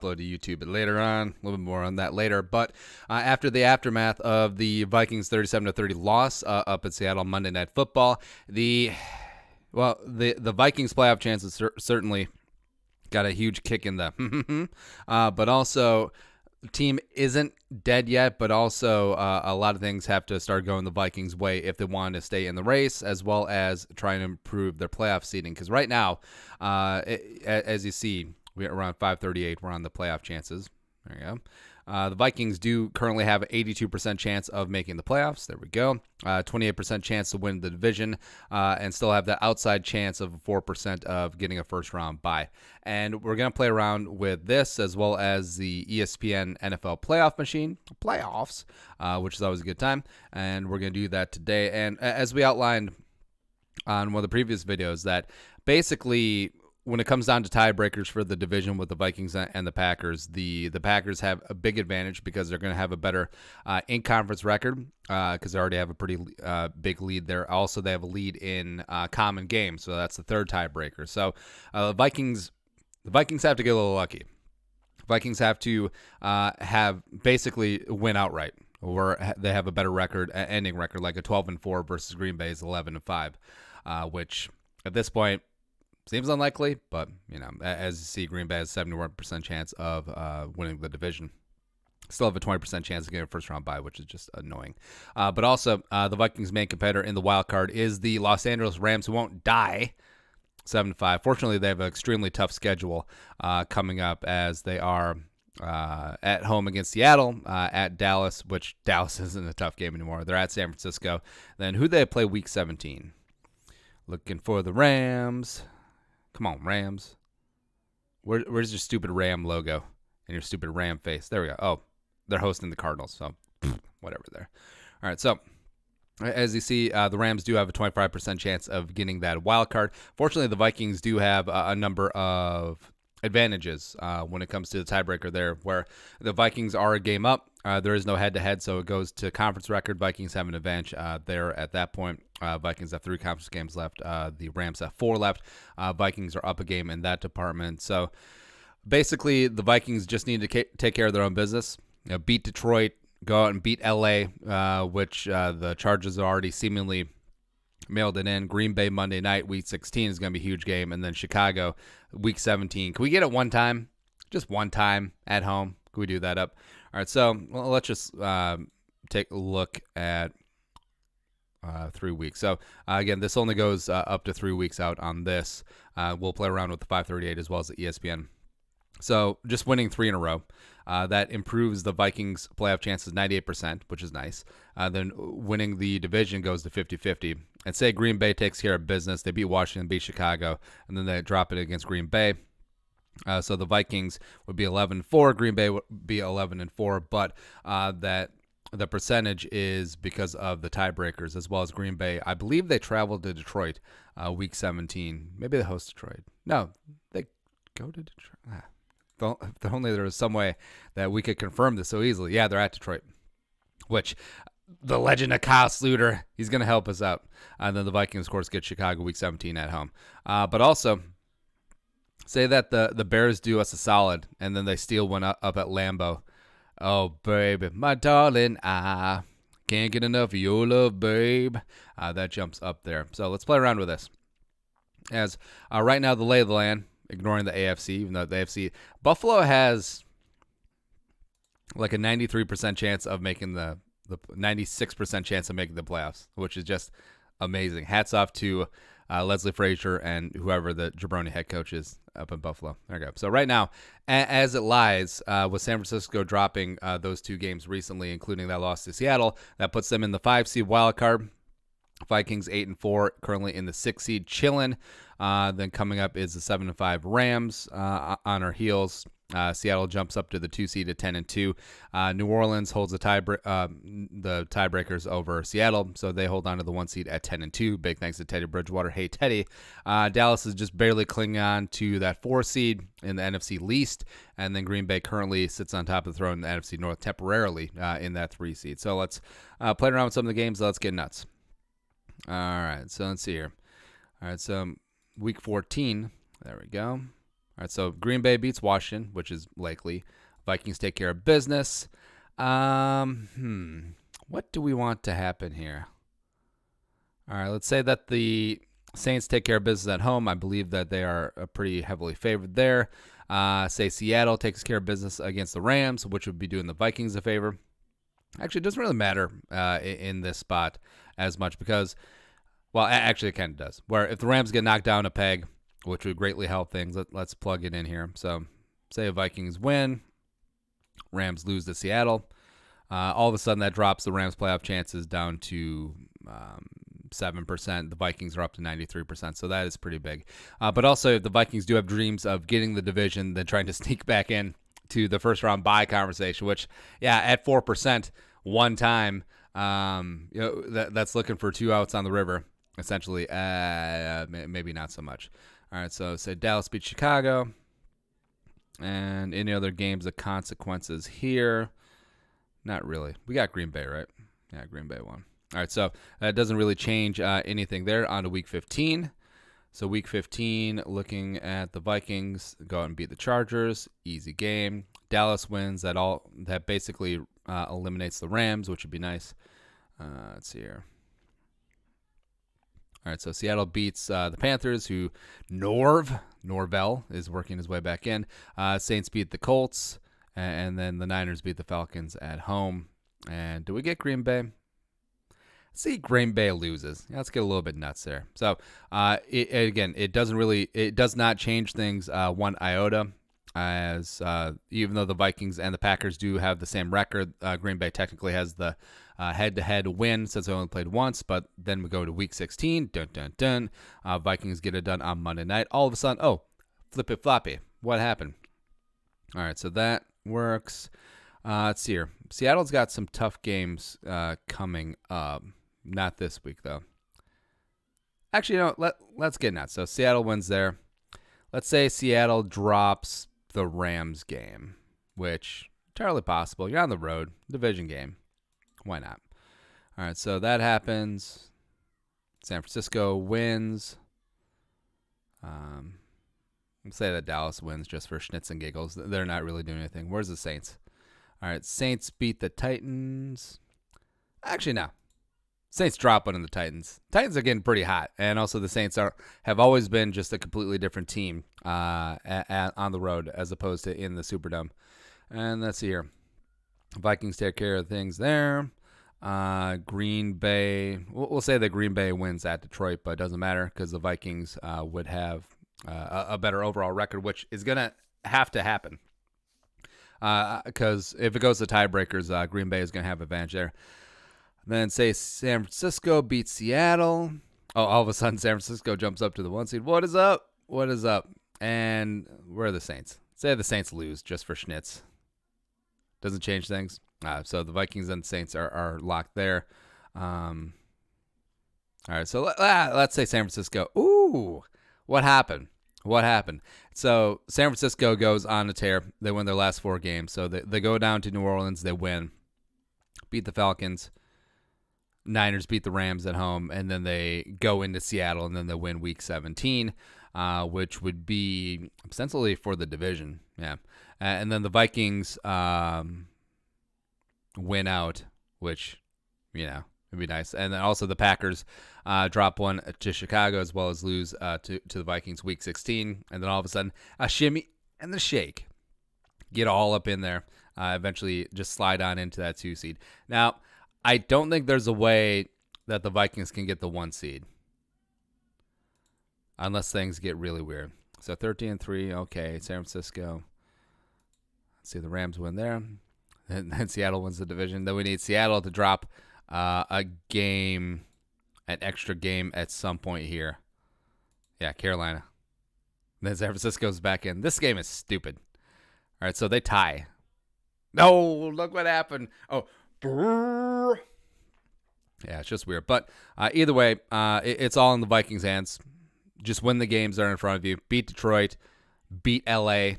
upload to YouTube later on. A little bit more on that later. But after the aftermath of the Vikings 37-30 loss up in Seattle Monday Night Football, the Vikings playoff chances certainly got a huge kick in the but also the team isn't dead yet, but also a lot of things have to start going the Vikings' way if they want to stay in the race, as well as try and improve their playoff seeding. Because right now, as you see, we're around 538. We're on the playoff chances. There you go. The Vikings do currently have an 82% chance of making the playoffs. There we go. 28% chance to win the division and still have that outside chance of 4% of getting a first-round bye. And we're going to play around with this as well as the ESPN NFL Playoff Machine, playoffs, which is always a good time. And we're going to do that today. And as we outlined on one of the previous videos, that basically when it comes down to tiebreakers for the division with the Vikings and the Packers, the Packers have a big advantage because they're going to have a better in-conference record because they already have a pretty big lead there. Also, they have a lead in common games, so that's the third tiebreaker. So the Vikings have to get a little lucky. Vikings have to have basically win outright, or they have a better record, ending record, like a 12-4 versus Green Bay's 11-5, which at this point seems unlikely, but, as you see, Green Bay has a 71% chance of winning the division. Still have a 20% chance of getting a first-round bye, which is just annoying. But also, the Vikings' main competitor in the wild card is the Los Angeles Rams, who won't die, 7-5. Fortunately, they have an extremely tough schedule coming up as they are at home against Seattle, at Dallas, which Dallas isn't a tough game anymore. They're at San Francisco. Then who they play Week 17? Looking for the Rams. Come on, Rams. Where's your stupid Ram logo and your stupid Ram face? There we go. Oh, they're hosting the Cardinals, so whatever there. All right, so as you see, the Rams do have a 25% chance of getting that wild card. Fortunately, the Vikings do have a number of advantages when it comes to the tiebreaker there, where the Vikings are a game up. There is no head-to-head, so it goes to conference record. Vikings have an advantage there at that point. Vikings have 3 conference games left. The Rams have 4 left. Vikings are up a game in that department. So basically, the Vikings just need to take care of their own business. Beat Detroit, go out and beat L.A., which the Chargers are already seemingly mailed it in. Green Bay Monday night, Week 16 is going to be a huge game. And then Chicago, Week 17. Can we get it one time? Just one time at home? Can we do that up? All right, so let's just take a look at 3 weeks. So, again, this only goes up to 3 weeks out on this. We'll play around with the 538 as well as the ESPN. So just winning 3 in a row, that improves the Vikings' playoff chances 98%, which is nice. Then winning the division goes to 50-50. And say Green Bay takes care of business. They beat Washington, beat Chicago, and then they drop it against Green Bay. So the Vikings would be 11-4. Green Bay would be 11-4. But that the percentage is because of the tiebreakers as well as Green Bay. I believe they traveled to Detroit Week 17. Maybe they host Detroit. No, they go to Detroit. If only there was some way that we could confirm this so easily. Yeah, they're at Detroit, which the legend of Kyle Sluter, he's going to help us out. And then the Vikings, of course, get Chicago Week 17 at home. But also, say that the Bears do us a solid, and then they steal one up at Lambeau. Oh, baby, my darling, I can't get enough of your love, babe. That jumps up there. So let's play around with this. As right now, the lay of the land, ignoring the AFC, even though the AFC, Buffalo has like a 93% chance of making the 96% chance of making the playoffs, which is just amazing. Hats off to Leslie Frazier and whoever the jabroni head coach is up in Buffalo. There we go. So right now, as it lies, with San Francisco dropping those 2 games recently, including that loss to Seattle, that puts them in the 5 seed wild card. Vikings 8-4, currently in the 6 seed, chilling. Then coming up is the 7-5 Rams on our heels. Seattle jumps up to the 2 seed at 10-2. New Orleans holds the tiebreakers over Seattle, so they hold on to the 1 seed at 10-2. Big thanks to Teddy Bridgewater. Hey, Teddy. Dallas is just barely clinging on to that 4 seed in the NFC least, and then Green Bay currently sits on top of the throne in the NFC North temporarily in that 3 seed. So let's play around with some of the games. Let's get nuts. All right, so let's see here. All right, so Week 14. There we go. All All right, so Green Bay beats Washington, which is likely. Vikings take care of business. What do we want to happen here? All right, let's say that the Saints take care of business at home. I believe that they are pretty heavily favored there. Say Seattle takes care of business against the Rams, which would be doing the Vikings a favor. Actually, it doesn't really matter in this spot as much because, well, actually it kind of does. Where if the Rams get knocked down a peg, which would greatly help things, let's plug it in here. So say the Vikings win, Rams lose to Seattle. All of a sudden that drops the Rams playoff chances down to 7%. The Vikings are up to 93%, so that is pretty big. But also, if the Vikings do have dreams of getting the division, then trying to sneak back in to the first round bye conversation, which, at 4% one time, that's looking for 2 outs on the river, essentially. Maybe not so much. All right, so say Dallas beats Chicago, and any other games of consequences here? Not really. We got Green Bay, right? Yeah, Green Bay won. All right, so that doesn't really change anything there. On to Week 15. So Week 15, looking at the Vikings, go out and beat the Chargers. Easy game. Dallas wins. That basically eliminates the Rams, which would be nice. Let's see here. All right, so Seattle beats the Panthers, who Norvell is working his way back in. Saints beat the Colts, and then the Niners beat the Falcons at home. And do we get Green Bay? See, Green Bay loses. Let's get a little bit nuts there. So, it does not change things one iota. As even though the Vikings and the Packers do have the same record, Green Bay technically has the head-to-head win since they only played once. But then we go to Week 16. Vikings get it done on Monday night. All of a sudden, flippy floppy. What happened? All right, so that works. Let's see here. Seattle's got some tough games coming up. Not this week, though. Actually, let's get nuts. So Seattle wins there. Let's say Seattle drops the Rams game, which entirely possible. You're on the road, division game. Why not? All right, so that happens. San Francisco wins. Let's say that Dallas wins just for schnitz and giggles. They're not really doing anything. Where's the Saints? All right, Saints beat the Titans. Actually, no. Saints drop one in the Titans. Titans are getting pretty hot, and also the Saints have always been just a completely different team on the road as opposed to in the Superdome. And let's see here. Vikings take care of things there. Green Bay. We'll say that Green Bay wins at Detroit, but it doesn't matter because the Vikings would have a better overall record, which is going to have to happen. Because if it goes to tiebreakers, Green Bay is going to have advantage there. Then say San Francisco beats Seattle. All of a sudden San Francisco jumps up to the 1 seed. What is up? And where are the Saints? Say the Saints lose just for schnitz. Doesn't change things. So the Vikings and the Saints are locked there. All right, so let's say San Francisco. Ooh, what happened? So San Francisco goes on a tear. They win their last 4 games. So they go down to New Orleans. They win. Beat the Falcons. Niners beat the Rams at home. And then they go into Seattle. And then they win Week 17, which would be ostensibly for the division. Yeah. And then the Vikings win out, which, would be nice. And then also the Packers drop one to Chicago as well as lose to the Vikings Week 16. And then all of a sudden, a shimmy and the shake get all up in there. Eventually just slide on into that 2 seed. Now, I don't think there's a way that the Vikings can get the 1 seed. Unless things get really weird. So 13-3, okay, San Francisco. Let's see, the Rams win there. And then Seattle wins the division. Then we need Seattle to drop an extra game at some point here. Yeah, Carolina. Then San Francisco's back in. This game is stupid. All right, so they tie. No, look what happened. Oh, brrr. Yeah, it's just weird. But either way, it's all in the Vikings' hands. Just win the games that are in front of you. Beat Detroit, beat LA,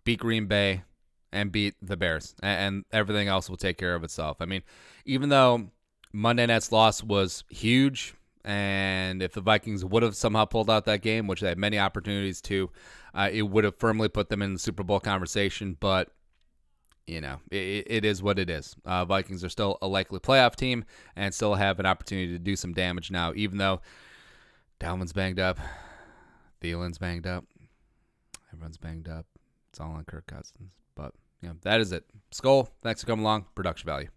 beat Green Bay, and beat the Bears. And everything else will take care of itself. I mean, even though Monday night's loss was huge, And if the Vikings would have somehow pulled out that game, which they had many opportunities to, it would have firmly put them in the Super Bowl conversation. But, it is what it is. Vikings are still a likely playoff team and still have an opportunity to do some damage now, even though Dalvin's banged up, Thielen's banged up, everyone's banged up. It's all on Kirk Cousins. But, that is it. Skull, thanks for coming along. Production value.